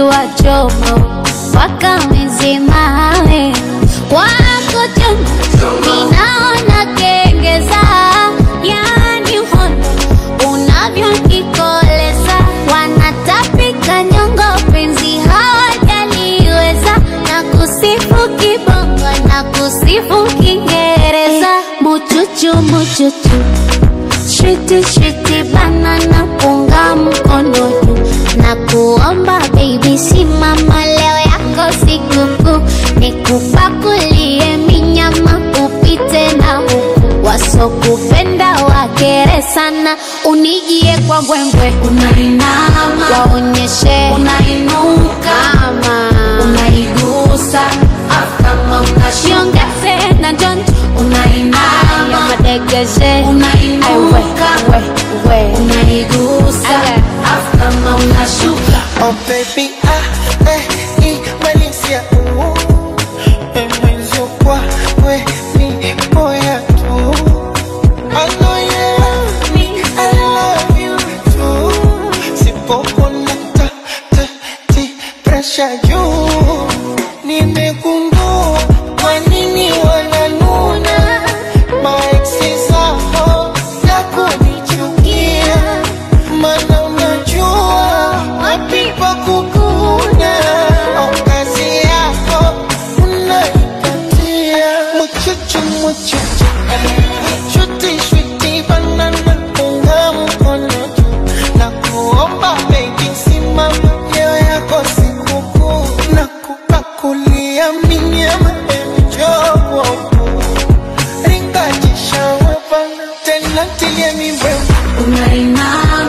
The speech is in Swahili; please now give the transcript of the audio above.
wachoma waka mzima we wako choma ninaona kengeza yani hondo unavyonikoleza wanatapika nyongo penzi hawajaliweza na kusifu kibongo na kusifu Kiingereza muchuchu muchuchu shiti shiti banana punga mkono juu na kuomba baby simama leo yako sikukuu nikupakulie minyama upite na huku wasokupenda wakere sana unijie kwa mbwembwe unainama waonyeshe unainuka ama unaigusa kama unashiongeze na jonjo unainama madegeshe unainuka unaigusa kama unashuka oh baby Valencia mwenzo kwa we ni boya tu I know you love me, I love you too sipopona ti pressure juu nimegundua kwa nini wananuna maeksi zao na kunichukia mana unajua wapi pa kukuna kazi yako unaipatia muchuchu muchuchu shuti shuti banana punga mkono juu na kuomba baby simama leo yako sikukuu na kupakulia minyama mjogo ringajisha wapana tena tilia miwewe unainama